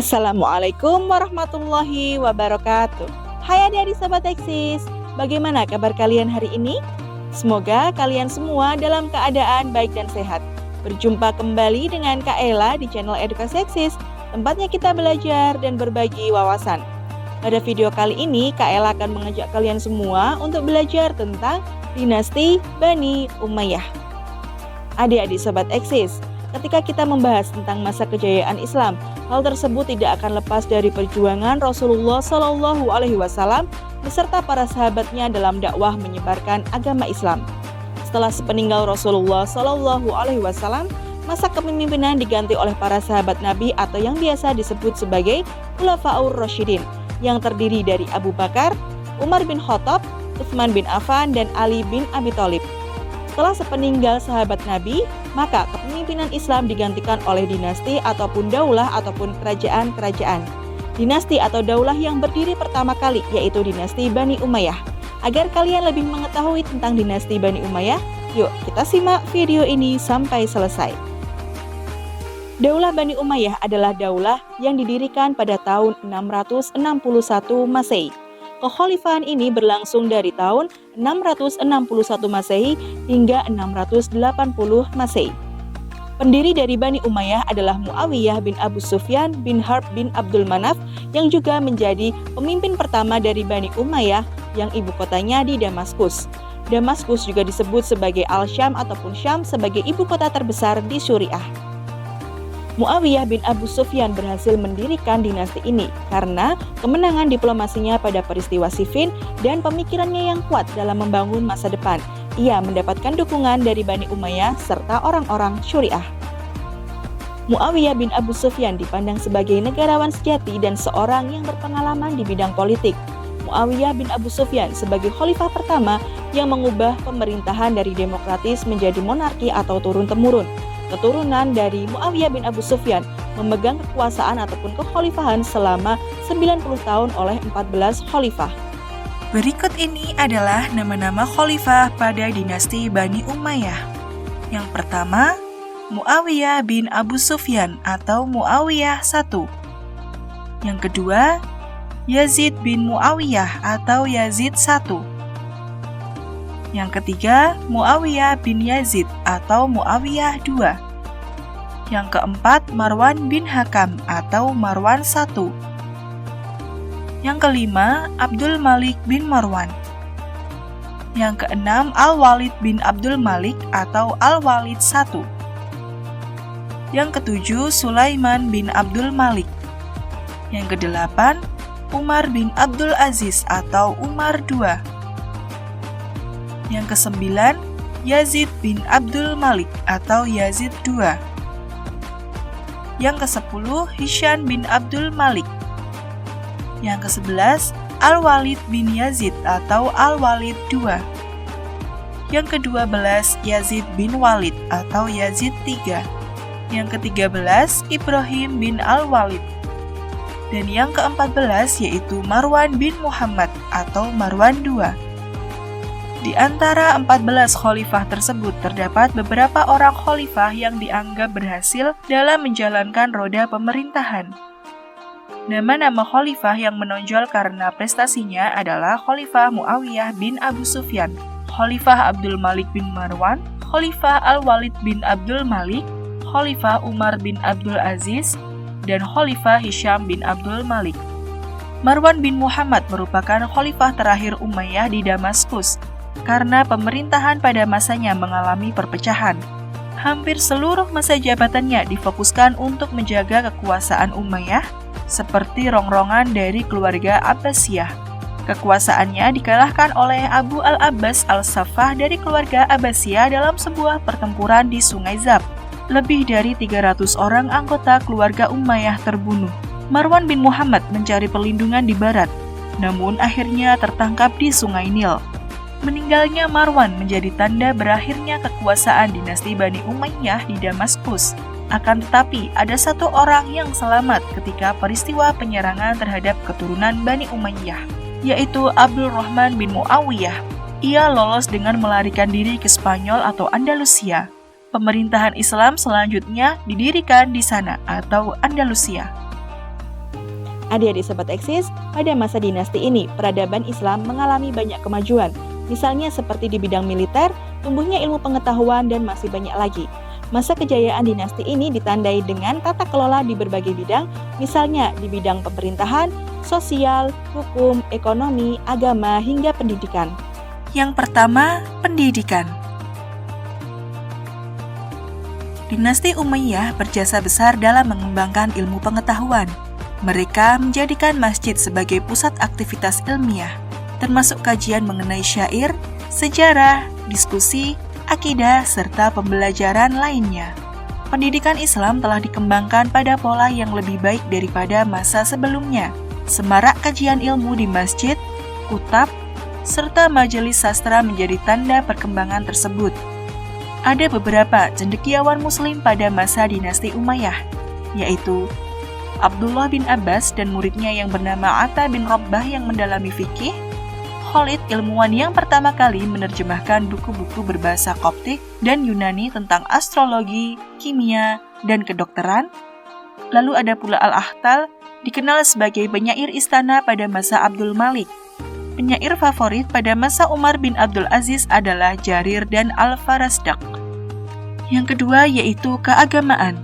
Assalamualaikum warahmatullahi wabarakatuh. Hai adik-adik sahabat Eksis, bagaimana kabar kalian hari ini? Semoga kalian semua dalam keadaan baik dan sehat. Berjumpa kembali dengan Kak Ella di channel Edukasi Eksis, tempatnya kita belajar dan berbagi wawasan. Pada video kali ini, Kak Ella akan mengajak kalian semua untuk belajar tentang dinasti Bani Umayyah. Adik-adik sahabat Eksis, ketika kita membahas tentang masa kejayaan Islam, hal tersebut tidak akan lepas dari perjuangan Rasulullah Shallallahu Alaihi Wasallam beserta para sahabatnya dalam dakwah menyebarkan agama Islam. Setelah sepeninggal Rasulullah Shallallahu Alaihi Wasallam, masa kepemimpinan diganti oleh para sahabat Nabi atau yang biasa disebut sebagai Khulafaur Rasyidin, yang terdiri dari Abu Bakar, Umar bin Khattab, Utsman bin Affan, dan Ali bin Abi Thalib. Setelah sepeninggal sahabat Nabi, maka kepemimpinan Islam digantikan oleh dinasti ataupun daulah ataupun kerajaan-kerajaan. Dinasti atau daulah yang berdiri pertama kali yaitu dinasti Bani Umayyah. Agar kalian lebih mengetahui tentang dinasti Bani Umayyah, yuk kita simak video ini sampai selesai. Daulah Bani Umayyah adalah daulah yang didirikan pada tahun 661 Masehi. Kekhalifahan ini berlangsung dari tahun 661 Masehi hingga 680 Masehi. Pendiri dari Bani Umayyah adalah Muawiyah bin Abu Sufyan bin Harb bin Abdul Manaf yang juga menjadi pemimpin pertama dari Bani Umayyah yang ibu kotanya di Damaskus. Damaskus juga disebut sebagai Al-Syam ataupun Syam sebagai ibu kota terbesar di Suriah. Muawiyah bin Abu Sufyan berhasil mendirikan dinasti ini karena kemenangan diplomasinya pada peristiwa Siffin dan pemikirannya yang kuat dalam membangun masa depan. Ia mendapatkan dukungan dari Bani Umayyah serta orang-orang Syuriah. Muawiyah bin Abu Sufyan dipandang sebagai negarawan sejati dan seorang yang berpengalaman di bidang politik. Muawiyah bin Abu Sufyan sebagai khalifah pertama yang mengubah pemerintahan dari demokratis menjadi monarki atau turun-temurun. Keturunan dari Muawiyah bin Abu Sufyan memegang kekuasaan ataupun kekhalifahan selama 90 tahun oleh 14 khalifah. Berikut ini adalah nama-nama khalifah pada dinasti Bani Umayyah. Yang pertama, Muawiyah bin Abu Sufyan atau Muawiyah I. Yang kedua, Yazid bin Muawiyah atau Yazid I. Yang ketiga, Muawiyah bin Yazid atau Muawiyah II. Yang keempat, Marwan bin Hakam atau Marwan I. Yang kelima, Abdul Malik bin Marwan. Yang keenam, Al-Walid bin Abdul Malik atau Al-Walid I. Yang ketujuh, Sulaiman bin Abdul Malik. Yang kedelapan, Umar bin Abdul Aziz atau Umar II. Yang kesembilan, Yazid bin Abdul Malik atau Yazid II. Yang kesepuluh, Hisham bin Abdul Malik. Yang kesebelas, Al-Walid bin Yazid atau Al-Walid II. Yang kedua belas, Yazid bin Walid atau Yazid III. Yang ke-13, Ibrahim bin Al-Walid. Dan yang ke-14 yaitu Marwan bin Muhammad atau Marwan II. Di antara 14 khalifah tersebut terdapat beberapa orang khalifah yang dianggap berhasil dalam menjalankan roda pemerintahan. Nama-nama khalifah yang menonjol karena prestasinya adalah Khalifah Muawiyah bin Abu Sufyan, Khalifah Abdul Malik bin Marwan, Khalifah Al-Walid bin Abdul Malik, Khalifah Umar bin Abdul Aziz, dan Khalifah Hisham bin Abdul Malik. Marwan bin Muhammad merupakan khalifah terakhir Umayyah di Damaskus karena pemerintahan pada masanya mengalami perpecahan. Hampir seluruh masa jabatannya difokuskan untuk menjaga kekuasaan Umayyah seperti rongrongan dari keluarga Abbasiyah. Kekuasaannya dikalahkan oleh Abu al-Abbas al-Saffah dari keluarga Abbasiyah dalam sebuah pertempuran di Sungai Zab. Lebih dari 300 orang anggota keluarga Umayyah terbunuh. Marwan bin Muhammad mencari perlindungan di barat, namun akhirnya tertangkap di Sungai Nil. Meninggalnya Marwan menjadi tanda berakhirnya kekuasaan dinasti Bani Umayyah di Damaskus. Akan tetapi, ada satu orang yang selamat ketika peristiwa penyerangan terhadap keturunan Bani Umayyah, yaitu Abdul Rahman bin Muawiyah. Ia lolos dengan melarikan diri ke Spanyol atau Andalusia. Pemerintahan Islam selanjutnya didirikan di sana atau Andalusia. Adik-adik Sobat Eksis, pada masa dinasti ini, peradaban Islam mengalami banyak kemajuan. Misalnya seperti di bidang militer, tumbuhnya ilmu pengetahuan, dan masih banyak lagi. Masa kejayaan dinasti ini ditandai dengan tata kelola di berbagai bidang, misalnya di bidang pemerintahan, sosial, hukum, ekonomi, agama, hingga pendidikan. Yang pertama, pendidikan. Dinasti Umayyah berjasa besar dalam mengembangkan ilmu pengetahuan. Mereka menjadikan masjid sebagai pusat aktivitas ilmiah, termasuk kajian mengenai syair, sejarah, diskusi, akidah, serta pembelajaran lainnya. Pendidikan Islam telah dikembangkan pada pola yang lebih baik daripada masa sebelumnya. Semarak kajian ilmu di masjid, kutab, serta majelis sastra menjadi tanda perkembangan tersebut. Ada beberapa cendekiawan Muslim pada masa dinasti Umayyah, yaitu Abdullah bin Abbas dan muridnya yang bernama Atta bin Rabbah yang mendalami fikih, Khalid, ilmuwan yang pertama kali menerjemahkan buku-buku berbahasa Koptik dan Yunani tentang astrologi, kimia, dan kedokteran. Lalu ada pula Al-Ahtal, dikenal sebagai penyair istana pada masa Abdul Malik. Penyair favorit pada masa Umar bin Abdul Aziz adalah Jarir dan Al-Farazdaq. Yang kedua yaitu keagamaan.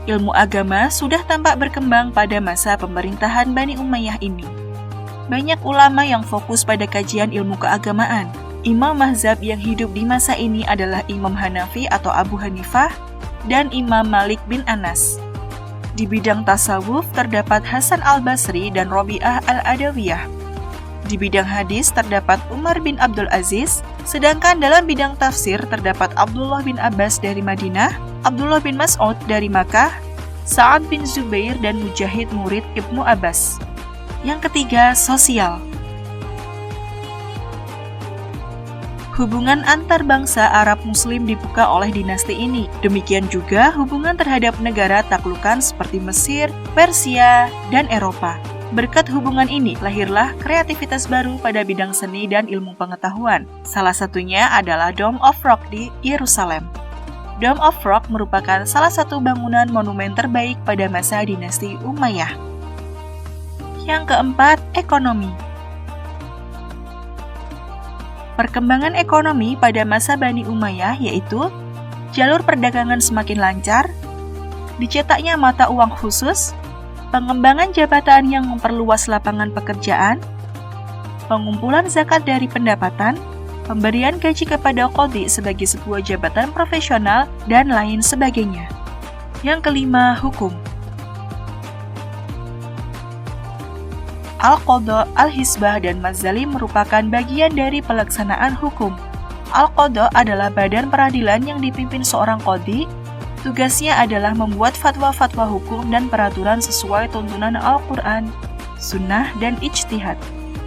Ilmu agama sudah tampak berkembang pada masa pemerintahan Bani Umayyah ini. Banyak ulama yang fokus pada kajian ilmu keagamaan. Imam mazhab yang hidup di masa ini adalah Imam Hanafi atau Abu Hanifah dan Imam Malik bin Anas. Di bidang tasawuf terdapat Hasan al-Basri dan Robi'ah al-Adawiyah. Di bidang hadis terdapat Umar bin Abdul Aziz, sedangkan dalam bidang tafsir terdapat Abdullah bin Abbas dari Madinah, Abdullah bin Mas'ud dari Makkah, Sa'ad bin Zubair dan Mujahid murid Ibnu Abbas. Yang ketiga, sosial. Hubungan antar bangsa Arab Muslim dibuka oleh dinasti ini. Demikian juga hubungan terhadap negara taklukan seperti Mesir, Persia, dan Eropa. Berkat hubungan ini, lahirlah kreativitas baru pada bidang seni dan ilmu pengetahuan. Salah satunya adalah Dome of Rock di Yerusalem. Dome of Rock merupakan salah satu bangunan monumen terbaik pada masa dinasti Umayyah. Yang keempat, ekonomi. Perkembangan ekonomi pada masa Bani Umayyah yaitu jalur perdagangan semakin lancar, dicetaknya mata uang khusus, pengembangan jabatan yang memperluas lapangan pekerjaan, pengumpulan zakat dari pendapatan, pemberian gaji kepada qadhi sebagai sebuah jabatan profesional, dan lain sebagainya. Yang kelima, hukum. Al-Qadha, Al-Hisbah, dan Mazalim merupakan bagian dari pelaksanaan hukum. Al-Qadha adalah badan peradilan yang dipimpin seorang qadhi. Tugasnya adalah membuat fatwa-fatwa hukum dan peraturan sesuai tuntunan Al-Quran, Sunnah, dan ijtihad.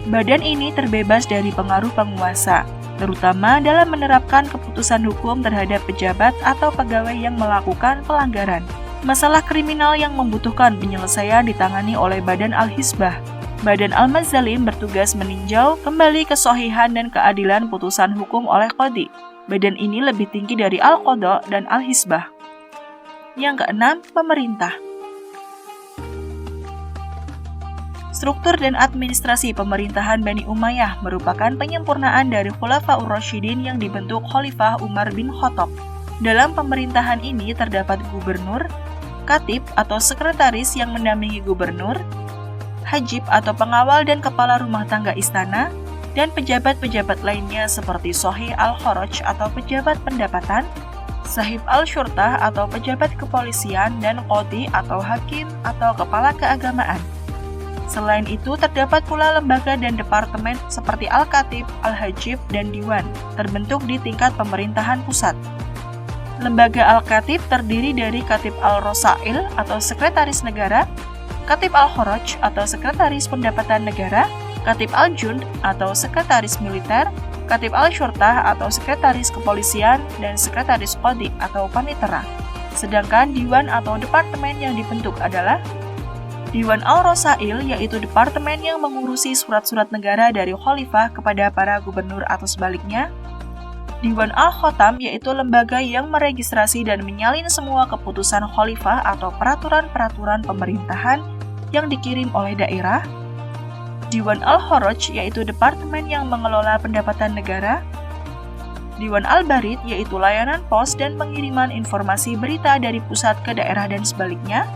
Badan ini terbebas dari pengaruh penguasa, terutama dalam menerapkan keputusan hukum terhadap pejabat atau pegawai yang melakukan pelanggaran. Masalah kriminal yang membutuhkan penyelesaian ditangani oleh Badan Al-Hisbah. Badan Al-Mazalim bertugas meninjau kembali kesohihan dan keadilan putusan hukum oleh qadhi. Badan ini lebih tinggi dari Al-Qadha dan Al-Hisbah. Yang keenam, pemerintah. Struktur dan administrasi pemerintahan Bani Umayyah merupakan penyempurnaan dari Khulafaur Rasyidin yang dibentuk Khalifah Umar bin Khattab. Dalam pemerintahan ini terdapat gubernur, katib atau sekretaris yang mendampingi gubernur, hajib atau pengawal dan kepala rumah tangga istana, dan pejabat-pejabat lainnya seperti Sohi al-Kharaj atau pejabat pendapatan, Sahib al-Syurtah atau pejabat kepolisian, dan qadhi atau hakim atau kepala keagamaan. Selain itu, terdapat pula lembaga dan departemen seperti Al-Katib, Al-Hajib, dan Diwan, terbentuk di tingkat pemerintahan pusat. Lembaga Al-Katib terdiri dari Katib Al-Rosail atau Sekretaris Negara, Katib Al-Kharaj atau Sekretaris Pendapatan Negara, Katib Al-Jund atau Sekretaris Militer, Katib Al-Syurtah atau Sekretaris Kepolisian, dan Sekretaris Qadhi atau Panitera. Sedangkan Diwan atau Departemen yang dibentuk adalah Diwan Al-Rosail, yaitu departemen yang mengurusi surat-surat negara dari Khalifah kepada para gubernur atau sebaliknya, Diwan Al-Khotam yaitu lembaga yang meregistrasi dan menyalin semua keputusan khalifah atau peraturan-peraturan pemerintahan yang dikirim oleh daerah. Diwan Al-Kharaj yaitu departemen yang mengelola pendapatan negara. Diwan Al-Barid yaitu layanan pos dan pengiriman informasi berita dari pusat ke daerah dan sebaliknya.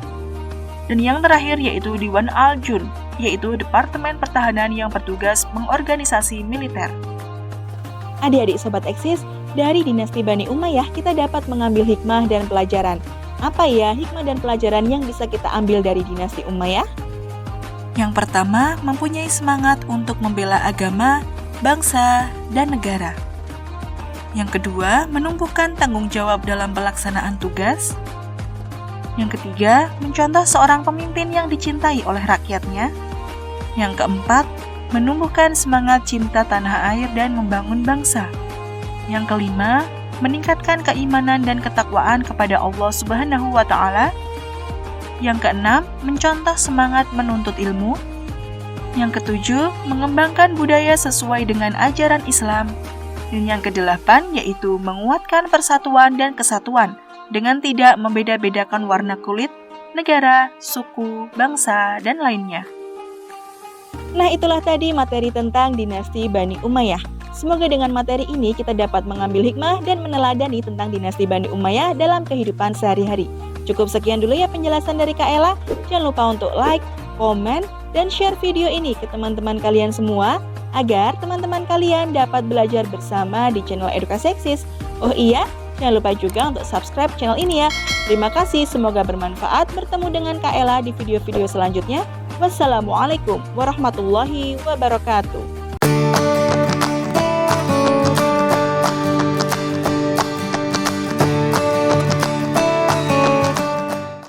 Dan yang terakhir yaitu Diwan Al-Jun, yaitu departemen pertahanan yang bertugas mengorganisasi militer. Adik-adik Sobat Eksis, dari dinasti Bani Umayyah kita dapat mengambil hikmah dan pelajaran. Apa ya hikmah dan pelajaran yang bisa kita ambil dari dinasti Umayyah? Yang pertama, mempunyai semangat untuk membela agama, bangsa, dan negara. Yang kedua, menumbuhkan tanggung jawab dalam pelaksanaan tugas. Yang ketiga, mencontoh seorang pemimpin yang dicintai oleh rakyatnya. Yang keempat, menumbuhkan semangat cinta tanah air dan membangun bangsa. Yang kelima, meningkatkan keimanan dan ketakwaan kepada Allah Subhanahu wa Ta'ala. Yang keenam, mencontoh semangat menuntut ilmu. Yang ketujuh, mengembangkan budaya sesuai dengan ajaran Islam. Dan yang kedelapan, yaitu menguatkan persatuan dan kesatuan dengan tidak membeda-bedakan warna kulit, negara, suku, bangsa, dan lainnya. Nah, itulah tadi materi tentang dinasti Bani Umayyah. Semoga dengan materi ini kita dapat mengambil hikmah dan meneladani tentang dinasti Bani Umayyah dalam kehidupan sehari-hari. Cukup sekian dulu ya penjelasan dari Kak Ella. Jangan lupa untuk like, komen, dan share video ini ke teman-teman kalian semua agar teman-teman kalian dapat belajar bersama di channel Edukasi Eksis. Oh iya, jangan lupa juga untuk subscribe channel ini ya. Terima kasih, semoga bermanfaat. Bertemu dengan Kak Ella di video-video selanjutnya. Wassalamualaikum warahmatullahi wabarakatuh.